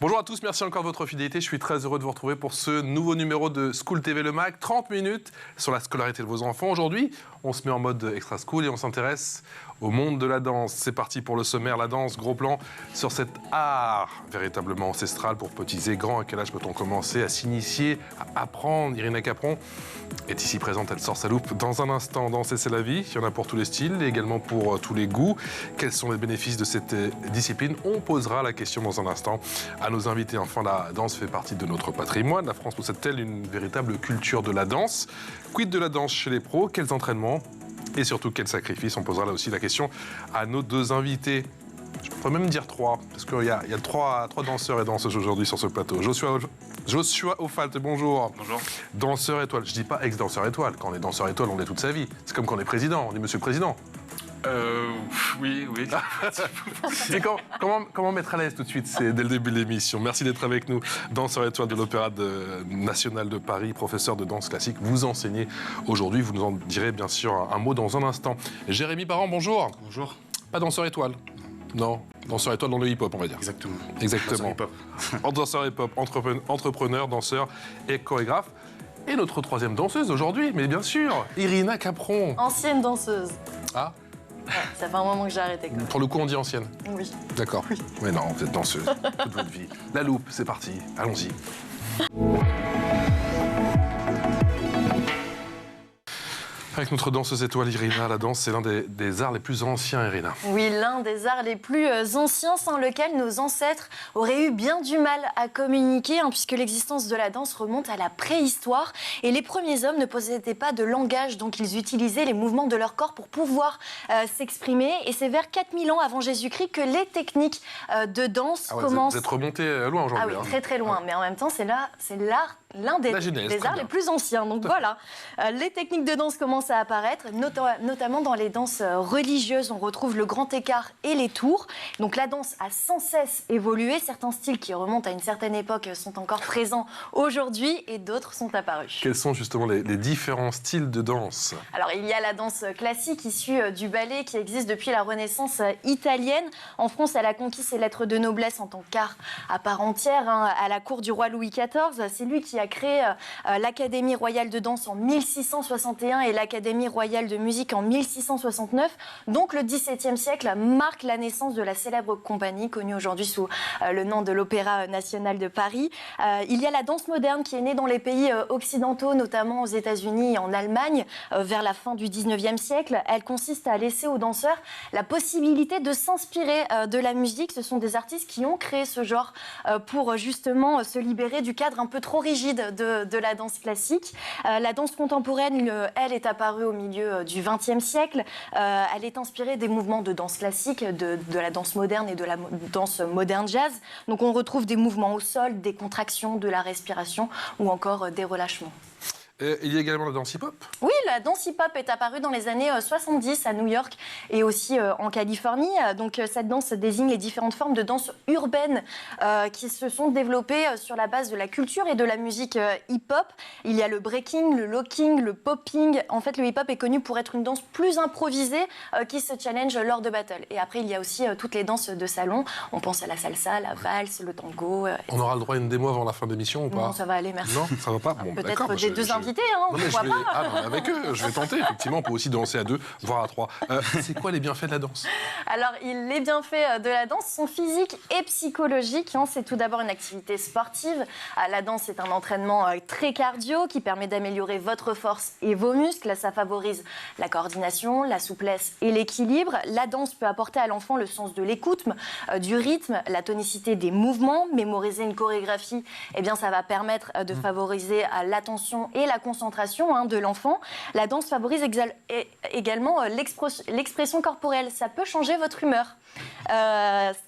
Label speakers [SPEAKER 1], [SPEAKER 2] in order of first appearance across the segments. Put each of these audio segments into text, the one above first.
[SPEAKER 1] Bonjour à tous, merci encore de votre fidélité. Je suis très heureux de vous retrouver pour ce nouveau numéro de School TV Le Mag. 30 minutes sur la scolarité de vos enfants. Aujourd'hui, on se met en mode extra school et on s'intéresse au monde de la danse. C'est parti pour le sommaire, la danse, gros plan sur cet art véritablement ancestral pour petits et grands. À quel âge peut-on commencer à s'initier, à apprendre? Irina Capron est ici présente, elle sort sa loupe dans un instant. Danser, c'est la vie, il y en a pour tous les styles et également pour tous les goûts. Quels sont les bénéfices de cette discipline? On posera la question dans un instant à nos invités. Enfin, la danse fait partie de notre patrimoine. La France possède-t-elle une véritable culture de la danse? Quid de la danse chez les pros? Quels entraînements? Et surtout, quel sacrifice? On posera là aussi la question à nos deux invités. Je pourrais même dire trois, parce qu'il y a trois danseurs et danseuses aujourd'hui sur ce plateau. Joshua Aufalt, bonjour.
[SPEAKER 2] Bonjour. Danseur
[SPEAKER 1] étoile. Je dis pas ex-danseur étoile. Quand on est danseur étoile, on l'est toute sa vie. C'est comme quand on est président, on est monsieur le président.
[SPEAKER 2] Oui.
[SPEAKER 1] Comment mettre à l'aise tout de suite? C'est dès le début de l'émission. Merci d'être avec nous. Danseur étoile de l'Opéra national de Paris, professeur de danse classique. Vous enseignez aujourd'hui. Vous nous en direz bien sûr un mot dans un instant. Jérémy Parent, bonjour.
[SPEAKER 2] Bonjour.
[SPEAKER 1] Pas danseur étoile? Non, danseur étoile dans le hip-hop, on va dire.
[SPEAKER 2] Exactement.
[SPEAKER 1] Danseur hip-hop. Danseur hip-hop, entrepreneur, danseur et chorégraphe. Et notre troisième danseuse aujourd'hui, mais bien sûr, Irina Capron.
[SPEAKER 3] Ancienne danseuse.
[SPEAKER 1] Ah.
[SPEAKER 3] Ouais, ça fait un moment que j'ai arrêté. Quand même.
[SPEAKER 1] Pour le coup, on dit ancienne?
[SPEAKER 3] Oui.
[SPEAKER 1] D'accord.
[SPEAKER 3] Oui.
[SPEAKER 1] Mais non, vous êtes danseuse toute votre vie. La loupe, c'est parti. Allons-y. Avec notre danseuse étoile Irina, la danse, c'est l'un des arts les plus anciens, Irina.
[SPEAKER 3] Oui, l'un des arts les plus anciens sans lequel nos ancêtres auraient eu bien du mal à communiquer, puisque l'existence de la danse remonte à la préhistoire. Et les premiers hommes ne possédaient pas de langage, donc ils utilisaient les mouvements de leur corps pour pouvoir s'exprimer. Et c'est vers 4000 ans avant Jésus-Christ que les techniques de danse commencent...
[SPEAKER 1] Vous êtes remonté loin aujourd'hui.
[SPEAKER 3] Ah oui, très très loin. Mais en même temps, c'est l'un des arts les plus anciens. Donc voilà, les techniques de danse commencent à apparaître, notamment dans les danses religieuses. On retrouve le grand écart et les tours. Donc la danse a sans cesse évolué. Certains styles qui remontent à une certaine époque sont encore présents aujourd'hui et d'autres sont apparus.
[SPEAKER 1] Quels sont justement les différents styles de danse?
[SPEAKER 3] Alors il y a la danse classique issue du ballet qui existe depuis la Renaissance italienne. En France, elle a conquis ses lettres de noblesse en tant qu'art à part entière à la cour du roi Louis XIV. C'est lui qui a créé l'Académie royale de danse en 1661 et l'Académie royale de musique en 1669. Donc le XVIIe siècle marque la naissance de la célèbre compagnie connue aujourd'hui sous le nom de l'Opéra national de Paris. Il y a la danse moderne qui est née dans les pays occidentaux, notamment aux États-Unis et en Allemagne, vers la fin du XIXe siècle. Elle consiste à laisser aux danseurs la possibilité de s'inspirer de la musique. Ce sont des artistes qui ont créé ce genre pour justement se libérer du cadre un peu trop rigide de la danse classique. La danse contemporaine, elle, est apparue au milieu du XXe siècle. Elle est inspirée des mouvements de danse classique, de la danse moderne et de la danse moderne jazz. Donc on retrouve des mouvements au sol, des contractions, de la respiration ou encore des relâchements.
[SPEAKER 1] Il y a également la danse hip-hop?
[SPEAKER 3] Oui, la danse hip-hop est apparue dans les années 70 à New York et aussi en Californie. Donc cette danse désigne les différentes formes de danse urbaine qui se sont développées sur la base de la culture et de la musique hip-hop. Il y a le breaking, le locking, le popping. En fait, le hip-hop est connu pour être une danse plus improvisée qui se challenge lors de battles. Et après, il y a aussi toutes les danses de salon. On pense à la salsa, la valse, le tango.
[SPEAKER 1] On aura le droit à une démo avant la fin de l'émission ou pas?
[SPEAKER 3] Non, ça va aller, merci.
[SPEAKER 1] Non, ça va pas. Bon,
[SPEAKER 3] peut-être des deux invités.
[SPEAKER 1] Non, avec eux, je vais tenter. Effectivement, on peut aussi danser à 2, voire à 3. C'est quoi les bienfaits de la danse?
[SPEAKER 3] Alors, les bienfaits de la danse sont physiques et psychologiques. C'est tout d'abord une activité sportive. La danse est un entraînement très cardio qui permet d'améliorer votre force et vos muscles. Ça favorise la coordination, la souplesse et l'équilibre. La danse peut apporter à l'enfant le sens de l'écoute, du rythme, la tonicité des mouvements. Mémoriser une chorégraphie, ça va permettre de favoriser l'attention et la concentration de l'enfant. La danse favorise également l'expression corporelle. Ça peut changer votre humeur.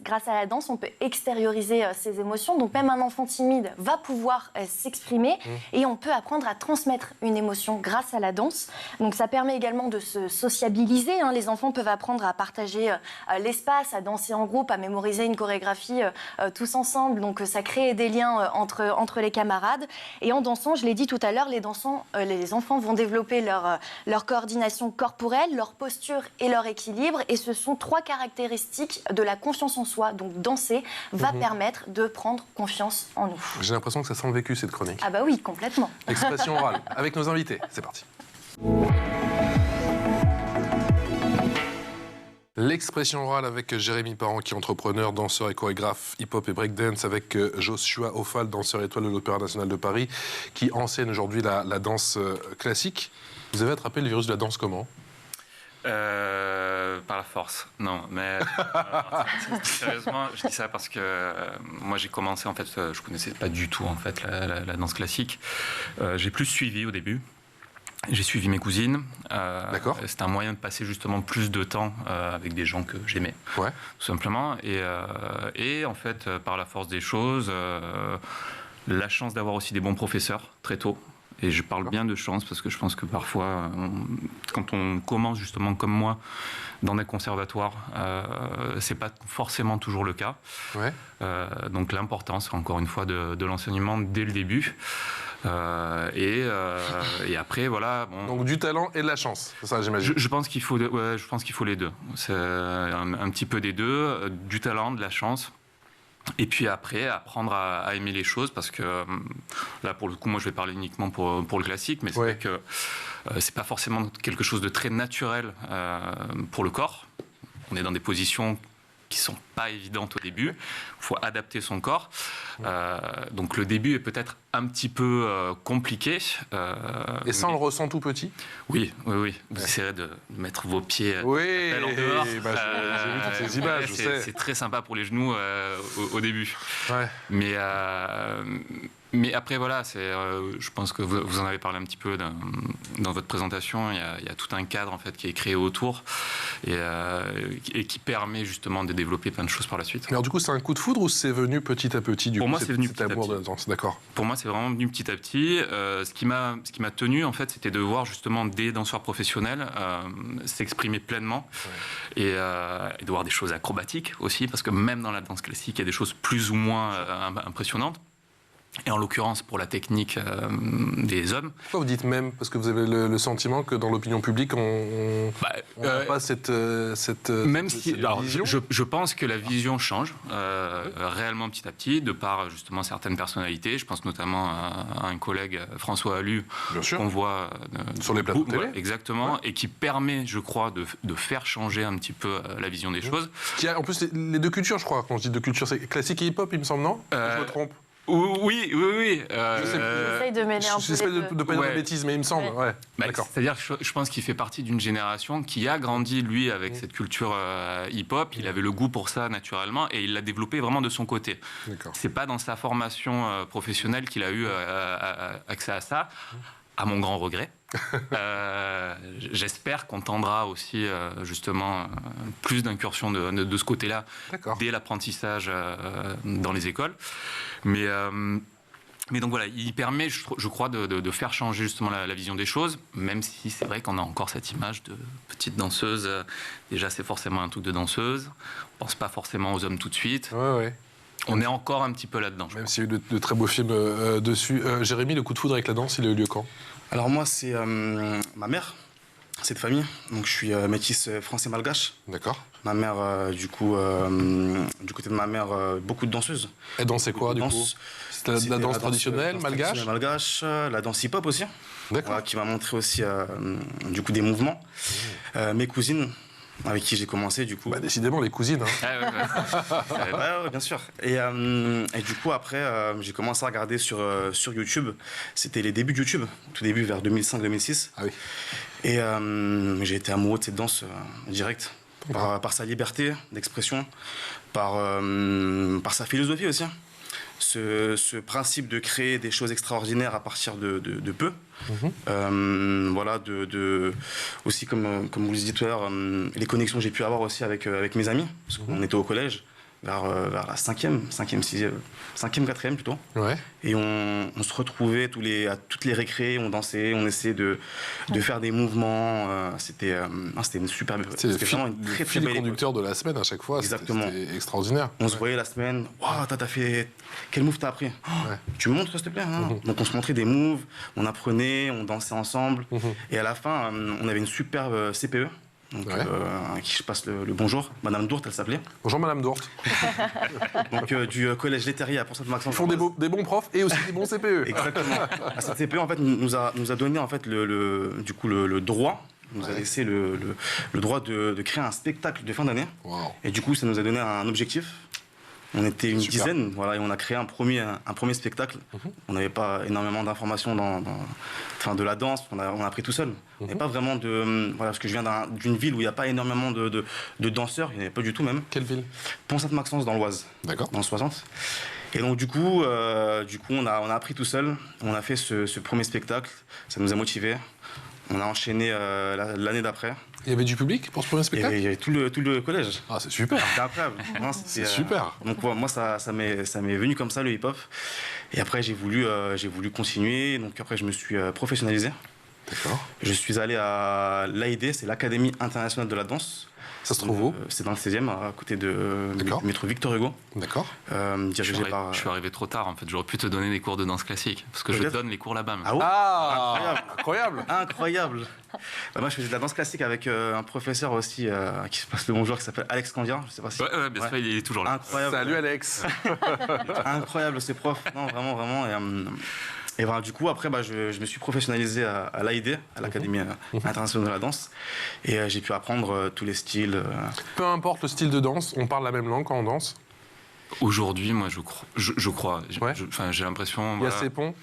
[SPEAKER 3] Grâce à la danse, on peut extérioriser ses émotions. Donc même un enfant timide va pouvoir s'exprimer et on peut apprendre à transmettre une émotion grâce à la danse. Donc ça permet également de se sociabiliser. Les enfants peuvent apprendre à partager l'espace, à danser en groupe, à mémoriser une chorégraphie tous ensemble. Donc ça crée des liens entre les camarades. Et en dansant, je l'ai dit tout à l'heure, les danseurs les enfants vont développer leur coordination corporelle, leur posture et leur équilibre. Et ce sont 3 caractéristiques de la confiance en soi. Donc danser va permettre de prendre confiance en nous.
[SPEAKER 1] J'ai l'impression que ça sent le vécu, cette chronique.
[SPEAKER 3] Ah bah oui, complètement.
[SPEAKER 1] Expression orale, avec nos invités. C'est parti. L'expression orale avec Jérémy Parent, qui est entrepreneur, danseur et chorégraphe hip-hop et breakdance, avec Joshua Offal, danseur étoile de l'Opéra National de Paris, qui enseigne aujourd'hui la danse classique. Vous avez attrapé le virus de la danse comment ?
[SPEAKER 2] Par la force, non, mais sérieusement, je dis ça parce que moi j'ai commencé, en fait, je connaissais pas du tout en fait la danse classique. J'ai plus suivi au début. J'ai suivi mes cousines.
[SPEAKER 1] D'accord.
[SPEAKER 2] C'était un moyen de passer justement plus de temps avec des gens que j'aimais, tout simplement. Et en fait, par la force des choses, la chance d'avoir aussi des bons professeurs très tôt. Et je parle bien de chance parce que je pense que parfois, quand on commence justement comme moi dans des conservatoires, c'est pas forcément toujours le cas.
[SPEAKER 1] Ouais.
[SPEAKER 2] Donc l'importance, encore une fois, de l'enseignement dès le début. Et après, voilà. Bon,
[SPEAKER 1] donc du talent et de la chance, c'est ça, j'imagine.
[SPEAKER 2] Je pense qu'il faut, je pense qu'il faut les deux. C'est un petit peu des deux, du talent, de la chance. Et puis après, apprendre à aimer les choses, parce que là, pour le coup, moi, je vais parler uniquement pour le classique, mais c'est vrai que c'est pas forcément quelque chose de très naturel pour le corps. On est dans des positions qui sont pas évidentes au début. Il faut adapter son corps. Donc le début est peut-être un petit peu compliqué.
[SPEAKER 1] Et ça, on le ressent tout petit ?
[SPEAKER 2] Oui. Vous essayerez de mettre vos pieds en dehors.
[SPEAKER 1] J'ai vu toutes ces images, je sais.
[SPEAKER 2] C'est très sympa pour les genoux au début.
[SPEAKER 1] Ouais.
[SPEAKER 2] Mais après, voilà, je pense que vous en avez parlé un petit peu dans votre présentation. Il y a tout un cadre en fait, qui est créé autour et qui permet justement de développer plein de choses par la suite.
[SPEAKER 1] Mais alors, du coup, c'est un coup de foudre ou c'est venu petit à petit
[SPEAKER 2] Pour moi, c'est venu petit à
[SPEAKER 1] amour
[SPEAKER 2] petit.
[SPEAKER 1] de la danse, d'accord.
[SPEAKER 2] Pour moi, c'est vraiment venu petit à petit. Ce qui m'a tenu, en fait, c'était de voir justement des danseurs professionnels s'exprimer pleinement et de voir des choses acrobatiques aussi, parce que même dans la danse classique, il y a des choses plus ou moins impressionnantes. Et en l'occurrence, pour la technique des hommes.
[SPEAKER 1] Pourquoi vous dites même ? Parce que vous avez le sentiment que dans l'opinion publique, on n'a pas cette
[SPEAKER 2] même si, alors,
[SPEAKER 1] vision.
[SPEAKER 2] je pense que la vision change réellement petit à petit, de par justement certaines personnalités. Je pense notamment à un collègue, François Allu, qu'on voit
[SPEAKER 1] sur les plateaux de télé.
[SPEAKER 2] Exactement, et qui permet, je crois, de faire changer un petit peu la vision des choses.
[SPEAKER 1] Qui a en plus les deux cultures, je crois. Quand je dis deux cultures, c'est classique et hip-hop, il me semble, non ? Je me trompe.
[SPEAKER 2] Oui.
[SPEAKER 3] J'essaye de mêler un peu.
[SPEAKER 1] J'essaie de ne pas dire de bêtises, mais il me semble. Ouais. D'accord.
[SPEAKER 2] C'est-à-dire que je pense qu'il fait partie d'une génération qui a grandi, lui, avec cette culture hip-hop. Il avait le goût pour ça naturellement et il l'a développé vraiment de son côté. C'est pas dans sa formation professionnelle qu'il a eu accès à ça, à mon grand regret. J'espère qu'on tendra aussi justement plus d'incursions de ce côté-là dès l'apprentissage dans les écoles. Mais donc voilà, il permet, je crois, de faire changer justement la vision des choses, même si c'est vrai qu'on a encore cette image de petite danseuse. Déjà, c'est forcément un truc de danseuse. On pense pas forcément aux hommes tout de suite. On est encore un petit peu là-dedans.
[SPEAKER 1] Même s'il y a eu de très beaux films dessus. Jérémy, le coup de foudre avec la danse, il a eu lieu quand ?
[SPEAKER 4] Alors moi, c'est ma mère, c'est de famille. Donc je suis métisse français-malgache.
[SPEAKER 1] D'accord.
[SPEAKER 4] Ma mère, du côté de ma mère, beaucoup de danseuses.
[SPEAKER 1] Elle dansait quoi, du coup ? C'était la danse traditionnelle, malgache,
[SPEAKER 4] la danse hip-hop aussi.
[SPEAKER 1] D'accord.
[SPEAKER 4] Voilà, qui m'a montré aussi, du coup, des mouvements. Mes cousines, avec qui j'ai commencé, du coup.
[SPEAKER 1] Bah, décidément, les cousines.
[SPEAKER 4] Ouais, bien sûr. Et du coup, après, j'ai commencé à regarder sur YouTube. C'était les débuts de YouTube, tout début, vers 2005-2006.
[SPEAKER 1] Ah oui.
[SPEAKER 4] Et j'ai été amoureux de cette danse direct, par sa liberté d'expression, par sa philosophie aussi. Ce principe de créer des choses extraordinaires à partir de peu. Voilà, aussi comme vous le disiez tout à l'heure, les connexions que j'ai pu avoir aussi avec mes amis, parce qu'on était au collège. vers la cinquième, quatrième plutôt.
[SPEAKER 1] Ouais.
[SPEAKER 4] Et on se retrouvait à toutes les récrés, on dansait, on essayait de faire des mouvements. C'était une superbe.
[SPEAKER 1] C'était
[SPEAKER 4] vraiment une
[SPEAKER 1] le
[SPEAKER 4] très très
[SPEAKER 1] fil
[SPEAKER 4] belle époque.
[SPEAKER 1] conducteur de la semaine à chaque fois.
[SPEAKER 4] Exactement.
[SPEAKER 1] C'était extraordinaire.
[SPEAKER 4] On se voyait la semaine. Waouh, t'as fait. Quel move t'as appris? Oh,
[SPEAKER 1] Ouais.
[SPEAKER 4] Tu me montres, s'il te plaît, hein. Donc on se montrait des moves, on apprenait, on dansait ensemble. Et à la fin, on avait une superbe CPE. Donc,
[SPEAKER 1] Ouais.
[SPEAKER 4] à qui je passe le bonjour. Madame Dourte, elle s'appelait.
[SPEAKER 1] Bonjour Madame Dourte.
[SPEAKER 4] Donc du collège Létérier à Pont-Sainte-Maxence.
[SPEAKER 1] Ils font des bons profs et aussi des bons CPE.
[SPEAKER 4] Exactement. Cette CPE en fait nous a donné en fait le droit. Nous a laissé le droit de créer un spectacle de fin d'année.
[SPEAKER 1] Wow.
[SPEAKER 4] Et du coup, ça nous a donné un objectif. On était une
[SPEAKER 1] Super.
[SPEAKER 4] dizaine, voilà, et on a créé un premier spectacle. On n'avait pas énormément d'informations de la danse, on a appris tout seul. On n'avait pas vraiment parce que je viens d'une ville où il n'y a pas énormément de danseurs, il n'y en avait pas du tout même.
[SPEAKER 1] Quelle ville?
[SPEAKER 4] Pont-Sainte-Maxence dans l'Oise,
[SPEAKER 1] D'accord.
[SPEAKER 4] dans le 60. Et donc du coup on a appris tout seul, on a fait ce premier spectacle, ça nous a motivés. On a enchaîné l'année d'après.
[SPEAKER 1] Il y avait du public pour ce premier spectacle?
[SPEAKER 4] Il y avait tout le collège.
[SPEAKER 1] Ah, c'est super.
[SPEAKER 4] C'était incroyable. Non,
[SPEAKER 1] C'est super.
[SPEAKER 4] Donc moi, ça m'est venu comme ça, le hip-hop. Et après, j'ai voulu continuer. Donc après, je me suis professionnalisé.
[SPEAKER 1] D'accord.
[SPEAKER 4] Je suis allé à l'AID, c'est l'Académie internationale de la danse.
[SPEAKER 1] Ça se trouve où?
[SPEAKER 4] C'est dans le 16e, à côté du
[SPEAKER 1] D'accord.
[SPEAKER 4] métro Victor Hugo.
[SPEAKER 1] D'accord.
[SPEAKER 4] Dirigé par...
[SPEAKER 2] Je suis arrivé trop tard, en fait. J'aurais pu te donner des cours de danse classique. Parce que je
[SPEAKER 4] Peut-être.
[SPEAKER 2] donne les cours là-bas.
[SPEAKER 4] Ah ouais.
[SPEAKER 1] Ah, incroyable.
[SPEAKER 4] Incroyable. Moi, je faisais de la danse classique avec un professeur aussi qui se passe le bonjour, qui s'appelle Alex Candia. Je sais pas si...
[SPEAKER 2] Ouais, bien sûr, il est toujours là.
[SPEAKER 4] Incroyable.
[SPEAKER 1] Salut Alex.
[SPEAKER 4] Incroyable, ces profs. Non, vraiment. Et voilà, du coup, après, je me suis professionnalisé à l'AID, à l'Académie internationale de la danse. Et j'ai pu apprendre tous les styles.
[SPEAKER 1] Peu importe le style de danse, on parle la même langue quand on danse.
[SPEAKER 2] Aujourd'hui, moi, je crois.
[SPEAKER 1] Ouais.
[SPEAKER 2] J'ai l'impression.
[SPEAKER 1] Il y a
[SPEAKER 2] voilà.
[SPEAKER 1] ces ponts,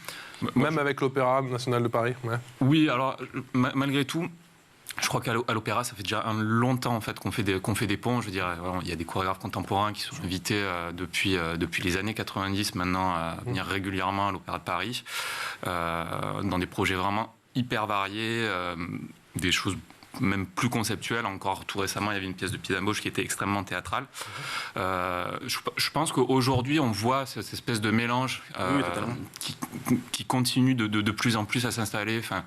[SPEAKER 2] Moi,
[SPEAKER 1] même avec l'Opéra national de Paris. Ouais.
[SPEAKER 2] Oui, alors malgré tout, je crois qu'à l'opéra, ça fait déjà longtemps en fait qu'on fait des ponts. Je veux dire, vraiment, il y a des chorégraphes contemporains qui sont invités depuis les années 90 maintenant à venir régulièrement à l'Opéra de Paris, dans des projets vraiment hyper variés, des choses même plus conceptuelles. Encore tout récemment, il y avait une pièce de Pied d'Ambauche qui était extrêmement théâtrale. Je pense qu'aujourd'hui, on voit cette espèce de mélange
[SPEAKER 4] Oui, totalement.
[SPEAKER 2] qui continue de plus en plus à s'installer. Enfin,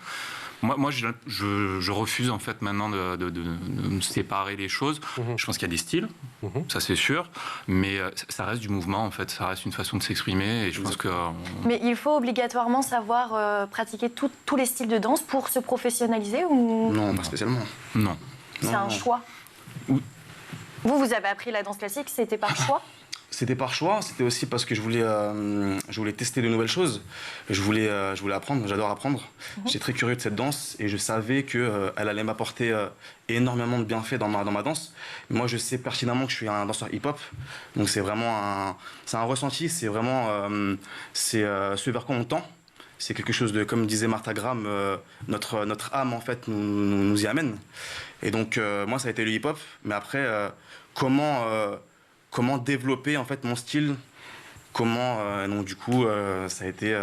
[SPEAKER 2] moi je refuse en fait maintenant de séparer les choses. Je pense qu'il y a des styles, ça c'est sûr, mais ça reste du mouvement en fait, ça reste une façon de s'exprimer et je pense que...
[SPEAKER 3] Mais il faut obligatoirement savoir pratiquer tous les styles de danse pour se professionnaliser ou
[SPEAKER 4] Non, pas spécialement.
[SPEAKER 2] Non.
[SPEAKER 3] c'est un choix?
[SPEAKER 2] Oui.
[SPEAKER 3] Vous avez appris la danse classique, c'était par choix?
[SPEAKER 4] C'était par choix, c'était aussi parce que je voulais tester de nouvelles choses. Je voulais apprendre, j'adore apprendre. J'étais très curieux de cette danse et je savais qu'elle allait m'apporter énormément de bienfaits dans ma danse. Moi, je sais pertinemment que je suis un danseur hip-hop. Donc c'est vraiment un ressenti, c'est vraiment ce vers quoi on tend. C'est quelque chose de, comme disait Martha Graham, notre âme en fait nous y amène. Et donc moi, ça a été le hip-hop. Mais après, comment développer en fait mon style, donc du coup ça a été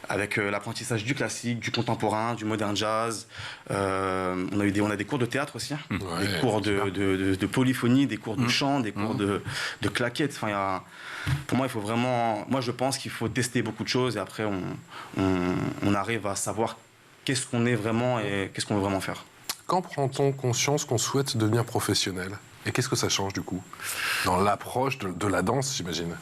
[SPEAKER 4] avec l'apprentissage du classique, du contemporain, du modern jazz. On a des cours de théâtre aussi,
[SPEAKER 1] Ouais,
[SPEAKER 4] des cours de polyphonie, des cours de chant, des cours de claquettes. Enfin, pour moi, il faut vraiment, je pense qu'il faut tester beaucoup de choses et après on arrive à savoir qu'est-ce qu'on est vraiment et qu'est-ce qu'on veut vraiment faire.
[SPEAKER 1] Quand prend-on conscience qu'on souhaite devenir professionnel? Et qu'est-ce que ça change du coup dans l'approche de la danse, j'imagine?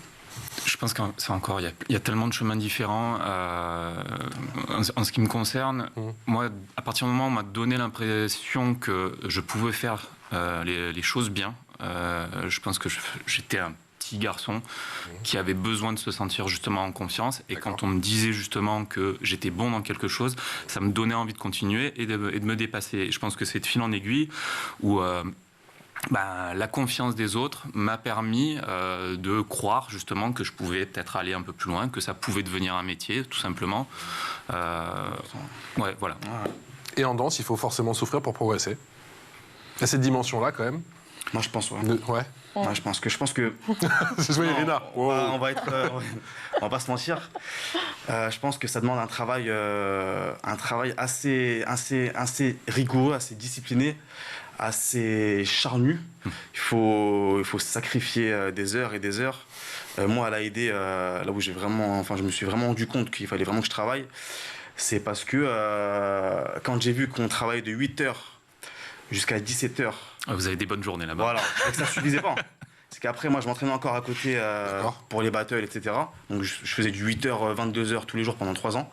[SPEAKER 2] Je pense que c'est encore, il y a tellement de chemins différents. En ce qui me concerne, moi, à partir du moment où on m'a donné l'impression que je pouvais faire les choses bien, je pense que j'étais un petit garçon qui avait besoin de se sentir justement en confiance. Et
[SPEAKER 1] D'accord.
[SPEAKER 2] quand on me disait justement que j'étais bon dans quelque chose, ça me donnait envie de continuer et de me dépasser. Et je pense que c'est de fil en aiguille où... la confiance des autres m'a permis de croire justement que je pouvais peut-être aller un peu plus loin, que ça pouvait devenir un métier, tout simplement. Ouais, voilà.
[SPEAKER 1] Et en danse, il faut forcément souffrir pour progresser. Il y a cette dimension-là quand même.
[SPEAKER 4] Moi, je pense, ouais.
[SPEAKER 1] Ouais.
[SPEAKER 4] Ouais, je pense que
[SPEAKER 1] C'est
[SPEAKER 4] non,
[SPEAKER 1] Irina.
[SPEAKER 4] on va on va pas se mentir. Je pense que ça demande un travail assez rigoureux, assez discipliné, assez charnu. Il faut sacrifier des heures et des heures. Moi, à l'AED, là où je me suis vraiment rendu compte qu'il fallait vraiment que je travaille, c'est parce que quand j'ai vu qu'on travaillait de 8h jusqu'à 17h.
[SPEAKER 2] Vous avez des bonnes journées là-bas.
[SPEAKER 4] Voilà, et que ça ne suffisait pas. C'est qu'après, moi, je m'entraînais encore à côté pour les battles, etc. Donc, je faisais du 8h, 22h tous les jours pendant 3 ans.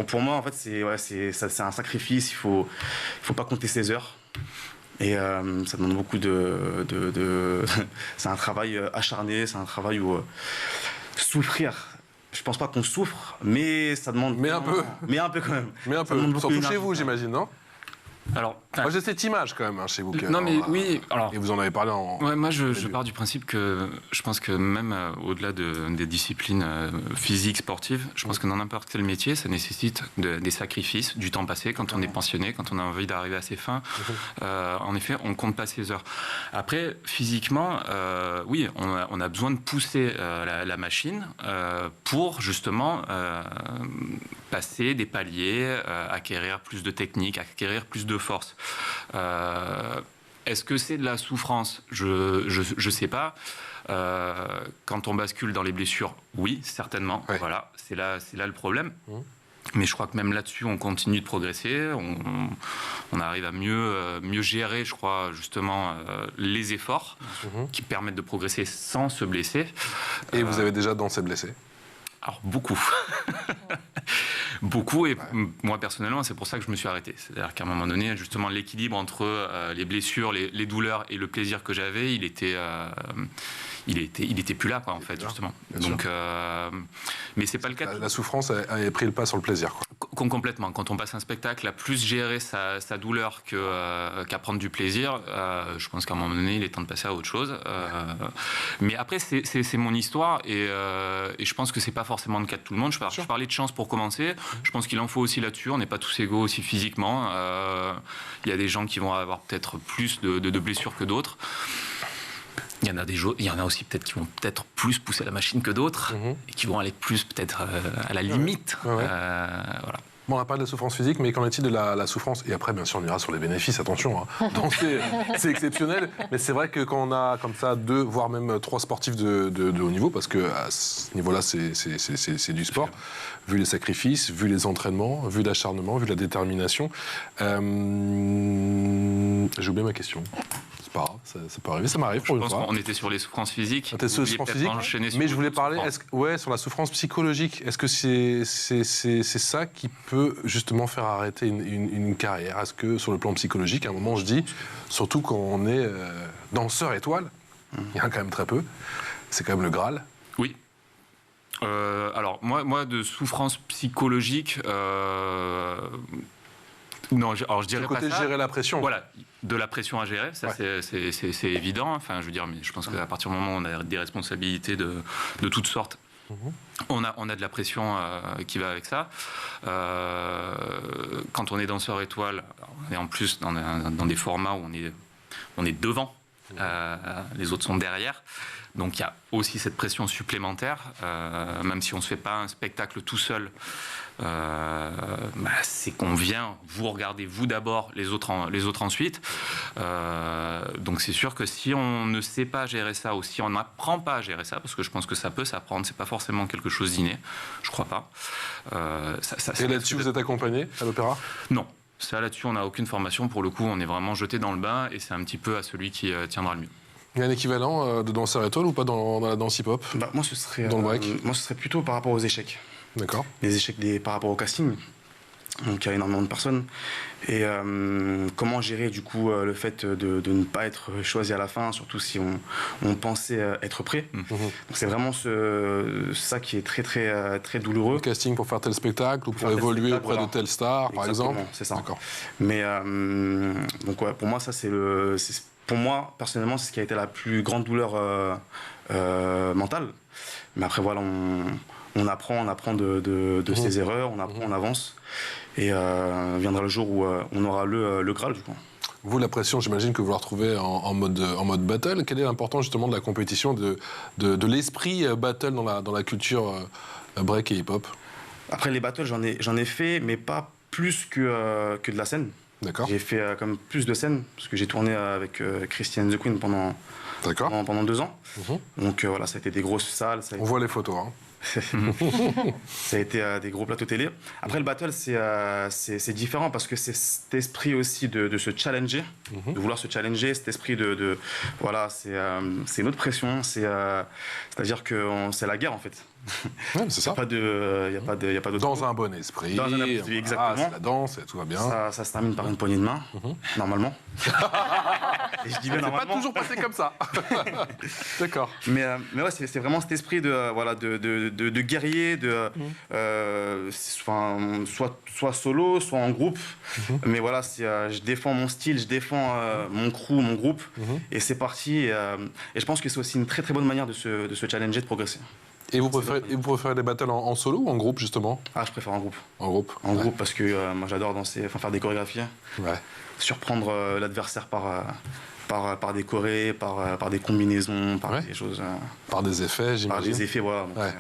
[SPEAKER 4] Pour moi, en fait, c'est un sacrifice. Il faut pas compter ses heures. Et ça demande beaucoup c'est un travail acharné, c'est un travail où souffrir. Je pense pas qu'on souffre, mais ça demande.
[SPEAKER 1] Mais un peu.
[SPEAKER 4] Mais un peu quand même.
[SPEAKER 1] Mais un peu. Surtout chez vous, j'imagine, non?
[SPEAKER 2] Alors,
[SPEAKER 1] moi j'ai cette image quand même chez vous.
[SPEAKER 2] Non mais oui, alors.
[SPEAKER 1] Et vous en avez parlé en.
[SPEAKER 2] Ouais, moi je pars du principe que je pense que même au-delà des disciplines physiques, sportives, je pense que dans n'importe quel métier, ça nécessite des sacrifices, du temps passé quand on est pensionné, quand on a envie d'arriver à ses fins. En effet, on compte pas ses heures. Après, physiquement, oui, on a besoin de pousser la machine pour justement passer des paliers, acquérir plus de technique, acquérir plus de force. Est-ce que c'est de la souffrance? Je sais pas. Quand on bascule dans les blessures, oui, certainement. Ouais. Voilà, c'est là le problème. Mais je crois que même là-dessus, on continue de progresser. On arrive à mieux gérer, je crois, justement, les efforts qui permettent de progresser sans se blesser.
[SPEAKER 1] Et vous avez déjà dansé blessé?
[SPEAKER 2] Alors, beaucoup. Beaucoup, et moi personnellement, c'est pour ça que je me suis arrêté. C'est-à-dire qu'à un moment donné, justement, l'équilibre entre les blessures, les douleurs et le plaisir que j'avais, il était plus là, quoi, en fait, justement. Donc, mais c'est pas le cas.
[SPEAKER 1] La souffrance avait pris le pas sur le plaisir, quoi.
[SPEAKER 2] Complètement. Quand on passe un spectacle, à plus gérer sa douleur qu'à prendre du plaisir, je pense qu'à un moment donné, il est temps de passer à autre chose. Mais après, c'est mon histoire, et je pense que c'est pas forcément le cas de tout le monde. Je parlais de chance pour commencer. Je pense qu'il en faut aussi là-dessus. On n'est pas tous égaux aussi physiquement. Il y a des gens qui vont avoir peut-être plus de blessures que d'autres. Il y en a aussi peut-être qui vont peut-être plus pousser la machine que d'autres et qui vont aller plus peut-être à la limite. Voilà.
[SPEAKER 1] Bon, on a parlé de la souffrance physique, mais qu'en est-il de la souffrance? Et après, bien sûr, on ira sur les bénéfices, attention. Danser, c'est exceptionnel. Mais c'est vrai que quand on a comme ça 2, voire même 3 sportifs de haut niveau, parce qu'à ce niveau-là, c'est du sport, vu les sacrifices, vu les entraînements, vu l'acharnement, vu la détermination. J'ai oublié ma question. C'est pas grave, ça peut arriver, ça m'arrive pour une fois.
[SPEAKER 2] Je pense qu'on était sur les souffrances physiques.
[SPEAKER 1] On était sur les souffrances physiques, mais je voulais parler sur la souffrance psychologique. Est-ce que c'est ça qui peut justement faire arrêter une carrière? Est-ce que sur le plan psychologique, à un moment, je dis, surtout quand on est danseur étoile, il y en a quand même très peu, c'est quand même le Graal.
[SPEAKER 2] Oui. Alors, moi, de souffrance psychologique... Non, alors je dirais
[SPEAKER 1] pas ça. Le côté gérer la pression.
[SPEAKER 2] Voilà, de la pression à gérer, ça c'est évident. Enfin, je veux dire, mais je pense qu'à partir du moment où on a des responsabilités de toutes sortes, on a de la pression qui va avec ça. Quand on est danseur étoile, on est en plus dans des formats où on est devant, les autres sont derrière. Donc il y a aussi cette pression supplémentaire, même si on ne se fait pas un spectacle tout seul. C'est qu'on vient vous regarder vous d'abord, les autres ensuite. Donc c'est sûr que si on ne sait pas gérer ça, ou si on n'apprend pas à gérer ça, parce que je pense que ça peut s'apprendre, c'est pas forcément quelque chose d'inné, je crois pas.
[SPEAKER 1] Et là-dessus vous êtes accompagné à l'opéra?
[SPEAKER 2] Non. Ça, là-dessus, on n'a aucune formation. Pour le coup, on est vraiment jeté dans le bain, et c'est un petit peu à celui qui tiendra le mieux.
[SPEAKER 1] Il y a un équivalent de danseur étoile ou pas dans la danse hip-hop?
[SPEAKER 4] Moi, ce serait
[SPEAKER 1] dans le break.
[SPEAKER 4] Moi, ce serait plutôt par rapport aux échecs.
[SPEAKER 1] D'accord.
[SPEAKER 4] Les échecs par rapport au casting. Donc, il y a énormément de personnes. Et comment gérer, du coup, le fait de ne pas être choisi à la fin, surtout si on pensait être prêt. Donc, c'est vraiment ça qui est très, très, très douloureux.
[SPEAKER 1] Le casting pour faire tel spectacle ou pour évoluer auprès de telle star, par exemple.
[SPEAKER 4] C'est ça.
[SPEAKER 1] D'accord.
[SPEAKER 4] Mais, donc, ouais, pour moi, ça, pour moi, personnellement, c'est ce qui a été la plus grande douleur mentale. Mais après, voilà, on apprend de ses erreurs, on apprend, on avance. Et viendra le jour où on aura le Graal, du coup.
[SPEAKER 1] Vous, la pression, j'imagine que vous la retrouvez en mode battle. Quelle est l'importance, justement, de la compétition, de l'esprit battle dans la culture break et hip-hop?
[SPEAKER 4] Après, les battles, j'en ai fait, mais pas plus que de la scène.
[SPEAKER 1] D'accord.
[SPEAKER 4] J'ai fait comme plus de scènes, parce que j'ai tourné avec Christian the Queen pendant 2 ans. Donc voilà, ça a été des grosses salles.
[SPEAKER 1] On voit les photos. Hein.
[SPEAKER 4] Ça a été des gros plateaux télé. Après, le battle, c'est différent parce que c'est cet esprit aussi de se challenger, de vouloir se challenger, cet esprit voilà, c'est une autre pression. C'est-à-dire que c'est la guerre, en fait.
[SPEAKER 1] Ouais, c'est ça.
[SPEAKER 4] Il n'y a pas d'autre.
[SPEAKER 1] Dans un bon esprit.
[SPEAKER 4] Dans un bon esprit, exactement.
[SPEAKER 1] C'est la danse, et tout va bien.
[SPEAKER 4] Ça se termine par une poignée de main, normalement. Et je dis bien
[SPEAKER 1] C'est pas
[SPEAKER 4] normalement.
[SPEAKER 1] toujours passé comme ça. D'accord.
[SPEAKER 4] Mais ouais, c'est vraiment cet esprit de guerrier, soit solo, soit en groupe. Mais voilà, je défends mon style, je défends mon crew, mon groupe. Et c'est parti. Et je pense que c'est aussi une très très bonne manière de se challenger, de progresser.
[SPEAKER 1] Et vous préférez les battles en solo ou en groupe, justement?
[SPEAKER 4] Ah, je préfère en groupe.
[SPEAKER 1] En groupe.
[SPEAKER 4] En groupe, parce que moi j'adore danser, faire des chorégraphies.
[SPEAKER 1] Ouais.
[SPEAKER 4] Surprendre l'adversaire par des chorés, par des combinaisons, par des choses.
[SPEAKER 1] Par des effets, j'imagine.
[SPEAKER 4] Par des effets, voilà. Donc,
[SPEAKER 1] Ouais.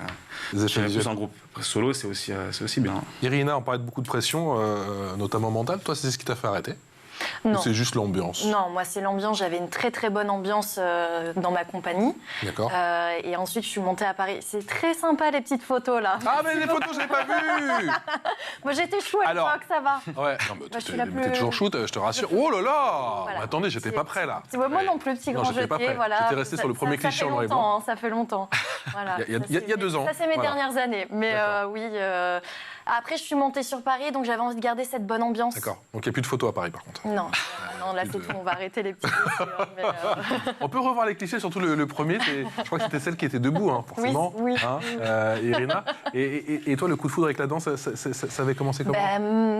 [SPEAKER 1] Des effets
[SPEAKER 4] plus
[SPEAKER 1] visuels.
[SPEAKER 4] en groupe. Après, solo, c'est aussi bien.
[SPEAKER 1] Irina, on parlait de beaucoup de pression, notamment mentale. Toi, c'est ce qui t'a fait arrêter?
[SPEAKER 3] Non.
[SPEAKER 1] Ou c'est juste l'ambiance?
[SPEAKER 3] Non, moi c'est l'ambiance. J'avais une très très bonne ambiance dans ma compagnie.
[SPEAKER 1] D'accord.
[SPEAKER 3] Et ensuite je suis montée à Paris. C'est très sympa les petites photos là.
[SPEAKER 1] Ah, mais les photos, je l'ai pas vues.
[SPEAKER 3] Moi j'étais chou à l'époque, ça va.
[SPEAKER 1] Ouais, non, mais
[SPEAKER 3] je suis la plus-
[SPEAKER 1] t'es toujours shoot, je te rassure. Oh là là.
[SPEAKER 3] Voilà.
[SPEAKER 1] Mais attendez, j'étais pas prêt là.
[SPEAKER 3] Tu vois, moi non plus, petit
[SPEAKER 1] Non,
[SPEAKER 3] grand
[SPEAKER 1] j'étais pas
[SPEAKER 3] jeté,
[SPEAKER 1] prêt.
[SPEAKER 3] voilà.
[SPEAKER 1] J'étais resté sur le premier cliché en noir et blanc.
[SPEAKER 3] Ça fait longtemps. Voilà.
[SPEAKER 1] Il y a 2 ans.
[SPEAKER 3] Ça, c'est mes
[SPEAKER 1] Voilà.
[SPEAKER 3] dernières années. Mais
[SPEAKER 1] D'accord.
[SPEAKER 3] oui. Après, je suis montée sur Paris, donc j'avais envie de garder cette bonne ambiance.
[SPEAKER 1] D'accord. Donc il n'y a plus de photos à Paris par contre.
[SPEAKER 3] Non, non, là c'est tout, on va arrêter les petits clichés, hein, mais,
[SPEAKER 1] On peut revoir les clichés, surtout le premier. Je crois que c'était celle qui était debout, hein, forcément.
[SPEAKER 3] Oui, oui.
[SPEAKER 1] Hein, Irina. Et toi, le coup de foudre avec la danse, ça avait commencé comment?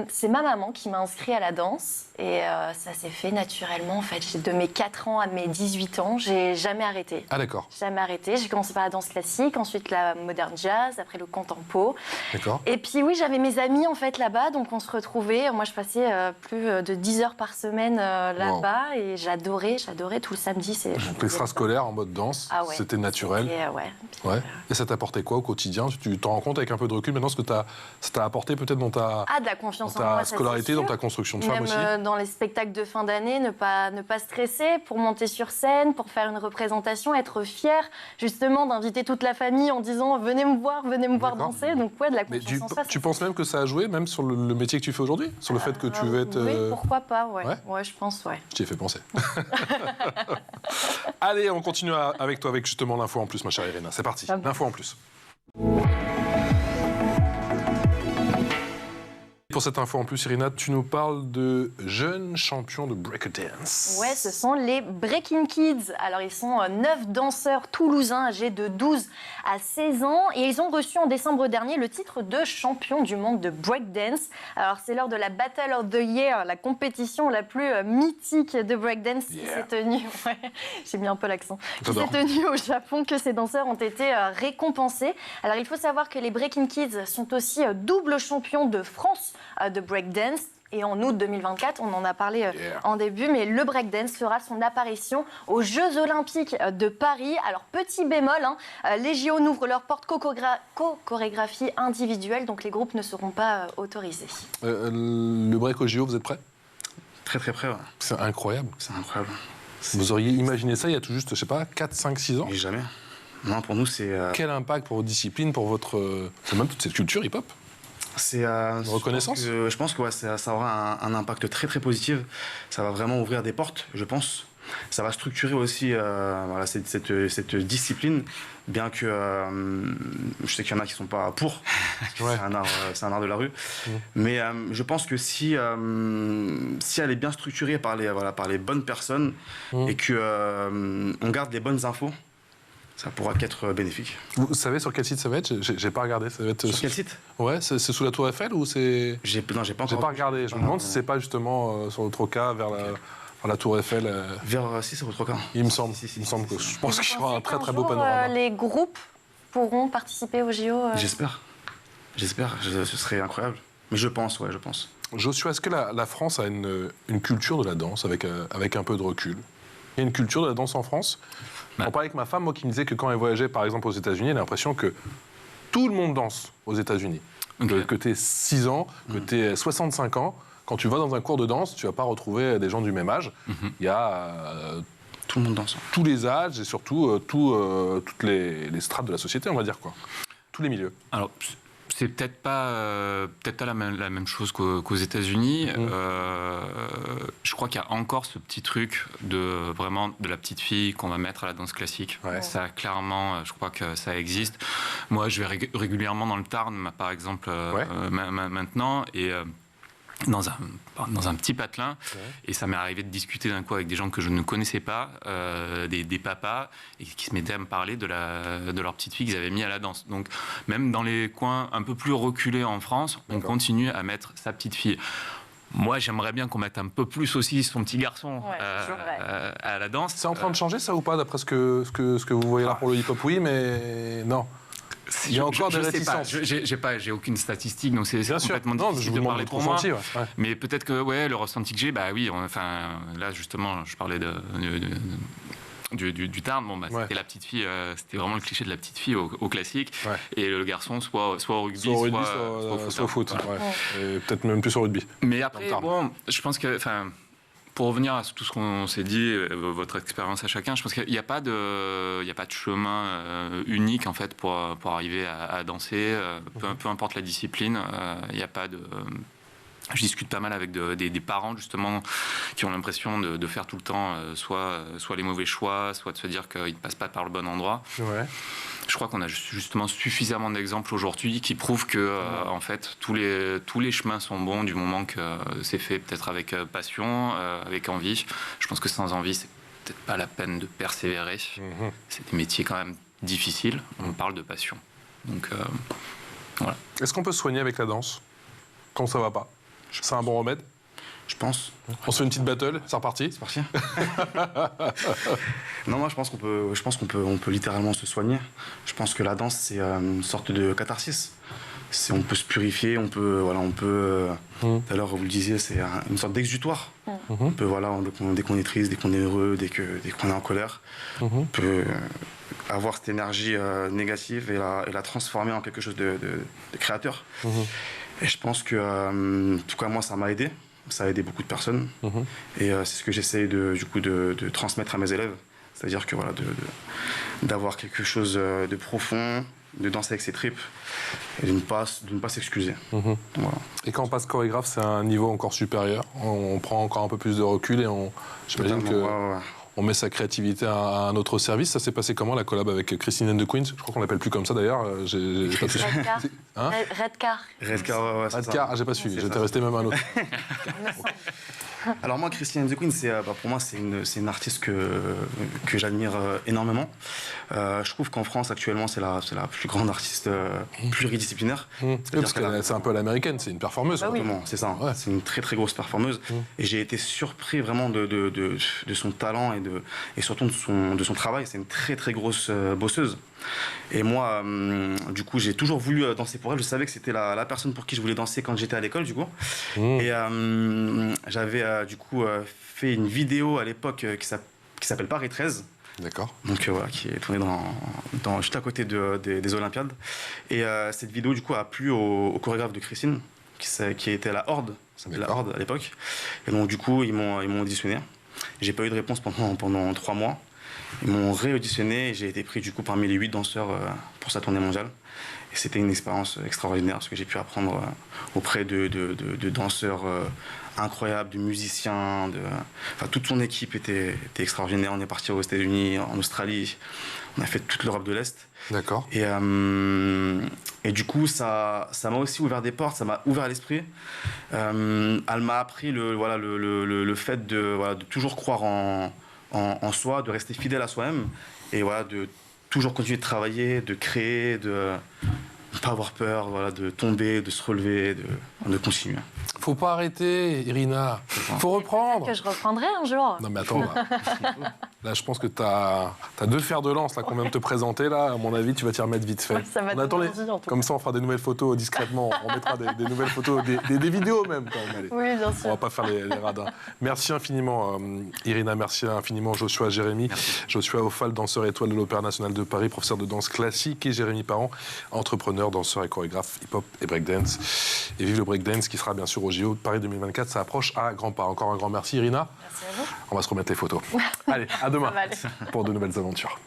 [SPEAKER 3] c'est ma maman qui m'a inscrit à la danse et ça s'est fait naturellement. En fait, de mes 4 ans à mes 18 ans, j'ai jamais arrêté.
[SPEAKER 1] Ah d'accord.
[SPEAKER 3] Jamais arrêté. J'ai commencé par la danse classique, ensuite la modern jazz, après le contempo.
[SPEAKER 1] D'accord.
[SPEAKER 3] Et puis oui, j'avais mes amis en fait là-bas, donc on se retrouvait. Moi, je passais plus de 10 heures par semaine là-bas et j'adorais tout le samedi.
[SPEAKER 1] Donc l'extrascolaire en mode danse,
[SPEAKER 3] Ah ouais.
[SPEAKER 1] c'était naturel.
[SPEAKER 3] Et, ouais. Puis,
[SPEAKER 1] Ouais. Et ça t'apportait quoi au quotidien? Tu t'en rends compte avec un peu de recul maintenant ce que ça t'a apporté peut-être dans ta,
[SPEAKER 3] de la confiance
[SPEAKER 1] dans
[SPEAKER 3] en
[SPEAKER 1] ta
[SPEAKER 3] moi, ça,
[SPEAKER 1] scolarité,
[SPEAKER 3] c'est sûr.
[SPEAKER 1] dans ta construction de femme
[SPEAKER 3] Même
[SPEAKER 1] aussi?
[SPEAKER 3] dans les spectacles de fin d'année, ne pas stresser pour monter sur scène, pour faire une représentation, être fier justement d'inviter toute la famille en disant venez me voir
[SPEAKER 1] D'accord.
[SPEAKER 3] danser. Donc ouais, de la
[SPEAKER 1] Mais
[SPEAKER 3] confiance en soi.
[SPEAKER 1] tu penses même que ça a joué, même sur le métier que tu fais aujourd'hui? Sur le fait que tu veux être...
[SPEAKER 3] Oui, pourquoi pas, ouais.
[SPEAKER 1] Ouais.
[SPEAKER 3] Ouais, je pense, ouais.
[SPEAKER 1] Je t'y ai fait penser. Allez, on continue avec toi, avec justement l'info en plus, ma chère Irina. C'est parti,
[SPEAKER 3] Ah bon.
[SPEAKER 1] l'info en plus. Pour cette info en plus, Irina, tu nous parles de jeunes champions de breakdance.
[SPEAKER 3] Ouais, ce sont les Breaking Kids. Alors, ils sont 9 danseurs toulousains âgés de 12 à 16 ans et ils ont reçu en décembre dernier le titre de champion du monde de breakdance. Alors, c'est lors de la Battle of the Year, la compétition la plus mythique de breakdance qui s'est tenue. Ouais, j'ai mis un peu l'accent. Qui s'est tenue au Japon que ces danseurs ont été récompensés. Alors, il faut savoir que les Breaking Kids sont aussi double champions de France de breakdance. Et en août 2024, on en a parlé en début, mais le breakdance fera son apparition aux Jeux Olympiques de Paris. Alors, petit bémol, les JO n'ouvrent leurs portes qu'aux chorégraphies individuelles, donc les groupes ne seront pas autorisés.
[SPEAKER 1] Le break au JO, vous êtes prêts?
[SPEAKER 4] Très très près, ouais.
[SPEAKER 1] C'est incroyable.
[SPEAKER 4] C'est incroyable.
[SPEAKER 1] Vous auriez imaginé ça il y a tout juste, je sais pas, 4, 5, 6 ans?
[SPEAKER 4] Mais jamais. Non, pour nous, c'est...
[SPEAKER 1] Quel impact pour votre discipline, pour votre... c'est même toute cette culture hip-hop?
[SPEAKER 4] C'est
[SPEAKER 1] reconnaissance.
[SPEAKER 4] Je pense que ouais, ça aura un impact très très positif. Ça va vraiment ouvrir des portes, je pense. Ça va structurer aussi voilà, cette discipline, bien que je sais qu'il y en a qui ne sont pas pour.
[SPEAKER 1] Ouais.
[SPEAKER 4] C'est un art de la rue. Mais je pense que si elle est bien structurée par les bonnes personnes et que on garde les bonnes infos, ça pourra qu'être bénéfique.
[SPEAKER 1] Vous savez sur quel site ça va être? J'ai pas regardé. Ça va être
[SPEAKER 4] Sur quel site?
[SPEAKER 1] Ouais, c'est sous la Tour Eiffel ou c'est...
[SPEAKER 4] Non, j'ai pas encore.
[SPEAKER 1] J'ai pas regardé. Je me demande si c'est pas justement sur le Troca vers la Tour Eiffel.
[SPEAKER 4] Si, c'est votre cas.
[SPEAKER 1] Il me semble.
[SPEAKER 4] Si,
[SPEAKER 1] Il me semble que je pense qu'il y
[SPEAKER 3] Vous
[SPEAKER 1] aura un
[SPEAKER 3] pensez
[SPEAKER 1] très
[SPEAKER 3] qu'un
[SPEAKER 1] très beau
[SPEAKER 3] jour,
[SPEAKER 1] panorama.
[SPEAKER 3] les groupes pourront participer aux JO
[SPEAKER 4] J'espère. Ce serait incroyable. Mais je pense.
[SPEAKER 1] Joshua, est-ce que la France a une culture de la danse avec un peu de recul? Il y a une culture de la danse en France? On parlait avec ma femme, moi, qui me disait que quand elle voyageait, par exemple, aux États-Unis, elle a l'impression que tout le monde danse aux États-Unis.
[SPEAKER 2] Okay.
[SPEAKER 1] Que tu aies 6 ans, que tu aies 65 ans, quand tu vas dans un cours de danse, tu vas pas retrouver des gens du même âge. Il y a
[SPEAKER 4] Tout le monde danse.
[SPEAKER 1] tous les âges et surtout toutes les strates de la société, on va dire, quoi. Tous les milieux.
[SPEAKER 2] Alors, c'est peut-être pas la même chose qu'aux États-Unis. Je crois qu'il y a encore ce petit truc de la petite fille qu'on va mettre à la danse classique.
[SPEAKER 1] Ouais.
[SPEAKER 2] Ça, clairement, je crois que ça existe. Moi, je vais régulièrement dans le Tarn, par exemple, maintenant, et dans un petit patelin, et ça m'est arrivé de discuter d'un coup avec des gens que je ne connaissais pas, des papas, et qui se mettaient à me parler de leur petite fille qu'ils avaient mis à la danse. Donc même dans les coins un peu plus reculés en France, on continue à mettre sa petite fille. Moi, j'aimerais bien qu'on mette un peu plus aussi son petit garçon à la danse.
[SPEAKER 1] C'est en train de changer ça ou pas, d'après ce que vous voyez là pour le hip-hop? Oui, mais non. Il y a encore des réticences.
[SPEAKER 2] J'ai aucune statistique, donc c'est complètement difficile de parler pour moi.
[SPEAKER 1] Ressenti,
[SPEAKER 2] Mais peut-être que le ressenti que j'ai, là justement, je parlais du Tarn. Bon, c'était la petite fille, c'était vraiment le cliché de la petite fille au classique, et le garçon soit au rugby, soit
[SPEAKER 1] au foot. Et peut-être même plus au rugby.
[SPEAKER 2] Mais après, je pense que, pour revenir à tout ce qu'on s'est dit, votre expérience à chacun, je pense qu'il n'y a pas de chemin unique en fait pour arriver à danser, peu importe la discipline. Il n'y a pas de... Je discute pas mal avec des parents justement qui ont l'impression de faire tout le temps soit les mauvais choix, soit de se dire qu'ils ne passent pas par le bon endroit. Ouais. Je crois qu'on a justement suffisamment d'exemples aujourd'hui qui prouvent que en fait tous les chemins sont bons du moment que c'est fait peut-être avec passion, avec envie. Je pense que sans envie, c'est peut-être pas la peine de persévérer. C'est des métiers quand même difficiles. On parle de passion. Donc voilà.
[SPEAKER 1] Est-ce qu'on peut se soigner avec la danse quand ça va pas? C'est un bon remède?
[SPEAKER 4] Je pense.
[SPEAKER 1] On se fait une petite battle, c'est reparti?
[SPEAKER 4] C'est parti. Non, moi je pense qu'on peut littéralement se soigner. Je pense que la danse c'est une sorte de catharsis. On peut se purifier, on peut tout à l'heure vous le disiez, c'est une sorte d'exutoire. On peut dès qu'on est triste, dès qu'on est heureux, dès qu'on est en colère, on peut avoir cette énergie négative et la transformer en quelque chose de créateur. Et je pense que, en tout cas, moi, ça m'a aidé. Ça a aidé beaucoup de personnes. Et c'est ce que j'essaye de transmettre à mes élèves. C'est-à-dire que d'avoir quelque chose de profond, de danser avec ses tripes et de ne pas s'excuser. Voilà.
[SPEAKER 1] Et quand on passe chorégraphe, c'est un niveau encore supérieur. On prend encore un peu plus de recul et j'imagine que... On met sa créativité à un autre service. Ça s'est passé comment, la collab avec Christine and the Queens? Je crois qu'on l'appelle plus comme ça d'ailleurs.
[SPEAKER 3] Redcar.
[SPEAKER 1] Redcar, j'ai pas suivi. J'étais resté même à un autre.
[SPEAKER 4] Alors moi, Christine and the Queens, pour moi, c'est une artiste que j'admire énormément. Je trouve qu'en France, actuellement, c'est la plus grande artiste pluridisciplinaire.
[SPEAKER 1] Parce que c'est un peu à l'américaine, c'est une performeuse.
[SPEAKER 4] Exactement, c'est ça. Ouais. C'est une très très grosse performeuse. Et j'ai été surpris vraiment de son talent et surtout de son travail. C'est une très très grosse bosseuse. Et moi, du coup, j'ai toujours voulu danser pour elle. Je savais que c'était la personne pour qui je voulais danser quand j'étais à l'école, du coup. Et j'avais du coup fait une vidéo à l'époque qui s'appelle Paris 13.
[SPEAKER 1] D'accord.
[SPEAKER 4] Donc qui est tournée juste à côté des Olympiades. Et cette vidéo, du coup, a plu au chorégraphe de Christine, qui était à la Horde. Ça s'appelait la Horde à l'époque. Et donc, du coup, ils m'ont auditionné. J'ai pas eu de réponse pendant 3 mois. Ils m'ont réauditionné et j'ai été pris du coup parmi les 8 danseurs pour sa tournée mondiale. Et c'était une expérience extraordinaire parce que j'ai pu apprendre auprès de danseurs incroyables, de musiciens. Toute son équipe était extraordinaire. On est parti aux États-Unis, en Australie. On a fait toute l'Europe de l'Est.
[SPEAKER 1] D'accord.
[SPEAKER 4] Et du coup, ça m'a aussi ouvert des portes, ça m'a ouvert l'esprit. Elle m'a appris le fait de toujours croire en soi, de rester fidèle à soi-même et de toujours continuer de travailler, de créer, de ne pas avoir peur, de tomber, de se relever, de continuer.
[SPEAKER 1] Faut pas arrêter, Irina. Faut reprendre.
[SPEAKER 3] Que je reprendrai un jour.
[SPEAKER 1] Non mais attends. Là, je pense que tu as 2 fers de lance là, qu'on vient de te présenter. Là, à mon avis, tu vas t'y remettre vite fait.
[SPEAKER 3] Ouais, ça m'a donné envie, en tout
[SPEAKER 1] Comme ça, on fera des nouvelles photos discrètement. On mettra des nouvelles photos, des vidéos même. Quand même. Allez.
[SPEAKER 3] Oui, bien sûr.
[SPEAKER 1] On va pas faire les radins. Merci infiniment, Irina. Merci infiniment, Joshua, Jérémy.
[SPEAKER 2] Merci.
[SPEAKER 1] Joshua Aufal, danseur étoile de l'Opéra National de Paris, professeur de danse classique, et Jérémy Parent, entrepreneur, danseur et chorégraphe hip-hop et breakdance. Et vive le breakdance qui sera bien sûr au JO de Paris 2024. Ça approche à grands pas. Encore un grand merci, Irina.
[SPEAKER 3] Merci à vous.
[SPEAKER 1] On va se remettre les photos. Allez, à demain
[SPEAKER 3] Ça va aller.
[SPEAKER 1] pour de nouvelles aventures.